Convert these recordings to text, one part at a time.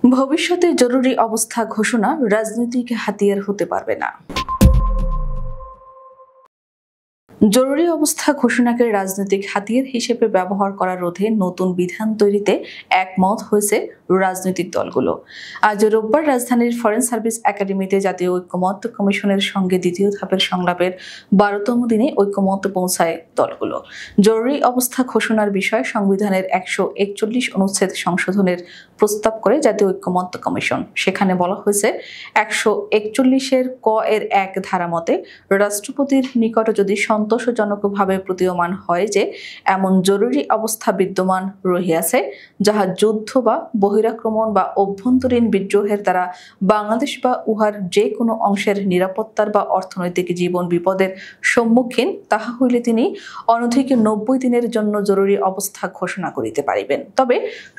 ভবিষ্যতে জরুরি অবস্থা ঘোষণা রাজনৈতিক হাতিয়ার হতে পারবে না। জরুরি অবস্থা ঘোষণাকে রাজনৈতিক হাতিয়ার হিসেবে ব্যবহার করার রোধে নতুন বিধান তৈরিতে একমত হয়েছে রাজনৈতিক দলগুলো। আজ রোববার রাজধানীর ফরেন সার্ভিস একাডেমিতে জাতীয় ঐক্যমত্য কমিশনের সঙ্গে দ্বিতীয় ধাপের সংলাপের 12তম দিনে ঐক্যমত্যে পৌঁছায় দলগুলো। জরুরি অবস্থা ঘোষণার বিষয়ে সংবিধানের 141 অনুচ্ছেদ সংশোধনের প্রস্তাব করে জাতীয় ঐক্যমত্য কমিশন। সেখানে বলা হয়েছে 141-এর ক এর 1 ধারা মতে রাষ্ট্রপতির নিকট যদি সন্তোষজনকভাবে প্রতীয়মান হয় যে এমন জরুরি অবস্থা বিদ্যমান রহিয়াছে যাহা যুদ্ধ বা বহিরাক্রমণ বা অভ্যন্তরীণ বিদ্রোহের দ্বারা বাংলাদেশ বা উহার যে কোনো অংশের নিরাপত্তার বা অর্থনৈতিক জীবন বিপদের সম্মুখীন, তাহা হইলে তিনি অনধিক 90 দিনের জন্য জরুরি অবস্থা ঘোষণা করিতে পারিবেন। তবে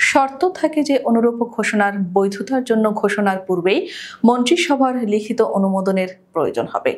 শর্ত থাকে যে অনুরূপ ঘোষণার বৈধতার জন্য ঘোষণার পূর্বেই মন্ত্রিসভার লিখিত অনুমোদনের প্রয়োজন হবে।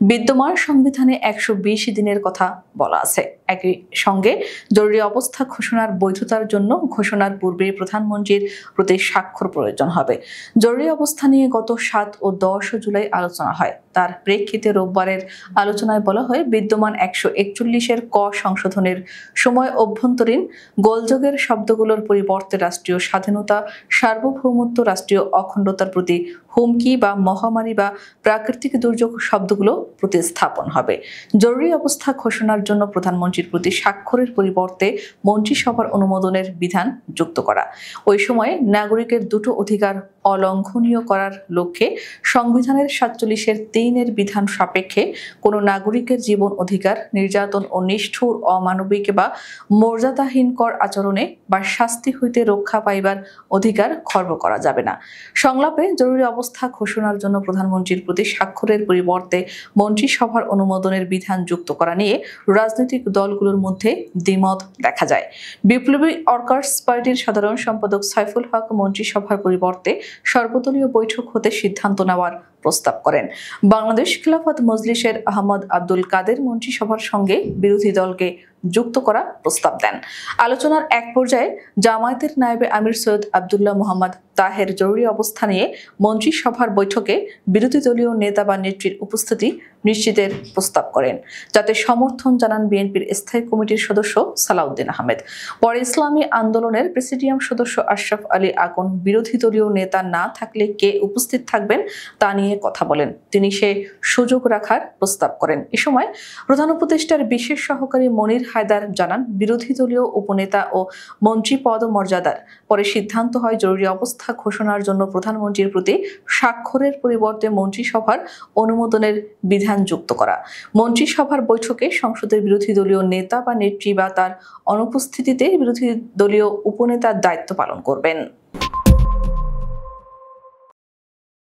বিদ্যমান সংবিধানে 120 দিনের কথা বলা আছে। একই সঙ্গে জরুরি অবস্থা ঘোষণার বৈধতার জন্য ঘোষণার পূর্বে প্রধানমন্ত্রীর প্রতি স্বাক্ষর প্রয়োজন হবে। জরুরি অবস্থা নিয়ে গত 7 ও 10 জুলাই আলোচনা হয়। তার প্রেক্ষিতে রোববারের আলোচনায় বলা হয়, বিদ্যমান 141-এর ক সংশোধনের সময় অভ্যন্তরীণ গোলযোগের শব্দগুলোর পরিবর্তে রাষ্ট্রীয় স্বাধীনতা, সার্বভৌমত্ব, রাষ্ট্রীয় অখণ্ডতার প্রতি হুমকি বা মহামারী বা প্রাকৃতিক দুর্যোগ শব্দগুলো প্রতিস্থাপন হবে। জরুরি অবস্থা ঘোষণার জন্য প্রধানমন্ত্রীর প্রতি স্বাক্ষরের পরিবর্তে মন্ত্রিসভার অনুমোদনের বিধান যুক্ত করা। ওই সময়ে নাগরিকের দুটো অধিকার অলঙ্ঘনীয় করার লক্ষ্যে সংবিধানের 47-এর 3-এর বিধান সাপেক্ষে কোনো নাগরিকের জীবন অধিকার নির্যাতন ও নিষ্ঠুর, অমানবিক বা মর্যাদাহীনকর আচরণে বা শাস্তি হইতে রক্ষা পাইবার অধিকার খর্ব করা যাবে না। সংলাপে জরুরি অবস্থা ঘোষণার জন্য প্রধানমন্ত্রীর প্রতি স্বাক্ষরের পরিবর্তে মন্ত্রিসভার অনুমোদনের বিধান যুক্ত করা নিয়ে রাজনৈতিক দলগুলোর মধ্যে দ্বিমত দেখা যায়। বিপ্লবী ওয়ার্কার্স পার্টির সাধারণ সম্পাদক সাইফুল হক মন্ত্রিসভার পরিবর্তে সর্বদলীয় বৈঠক হতে সিদ্ধান্ত নেওয়ার প্রস্তাব করেন। বাংলাদেশ খিলাফত মজলিসের আহমদ আব্দুল কাদের মন্ত্রিসভার সঙ্গে বিরোধী দলকে যুক্ত করা প্রস্তাব দেন। আলোচনার এক পর্যায়ে জামায়াতের নায়েবে আমির সৈয়দ আব্দুল্লাহ মোহাম্মদ তাহের জরুরি অবস্থা নিয়ে মন্ত্রিসভার বৈঠকে বিরোধী দলীয় নেতা বা নেত্রীর উপস্থিতি নিশ্চিতের প্রস্তাব করেন, যাতে সমর্থন জানান বিএনপির স্থায়ী কমিটির সদস্য সালাউদ্দিন আহমেদ। পরে ইসলামী আন্দোলনের প্রেসিডিয়াম সদস্য আশরাফ আলী আকন বিরোধী দলীয় নেতা না থাকলে কে উপস্থিত থাকবেন তা নিয়ে কথা বলেন। তিনি সে সুযোগ রাখার প্রস্তাব করেন। এ সময় প্রধান উপদেষ্টার বিশেষ সহকারী মনির হায়দার জানান, বিরোধী দলীয় উপনেতা ও মন্ত্রী পদ মর্যাদার পরে সিদ্ধান্ত হয় জরুরি অবস্থা ঘোষণার জন্য প্রধানমন্ত্রীর প্রতি স্বাক্ষরের পরিবর্তে মন্ত্রিসভার অনুমোদনের বিধান যুক্ত করা। মন্ত্রিসভার বৈঠকে সংসদের বিরোধী দলীয় নেতা বা নেত্রী বা তার অনুপস্থিতিতে বিরোধী দলীয় উপনেতার দায়িত্ব পালন করবেন।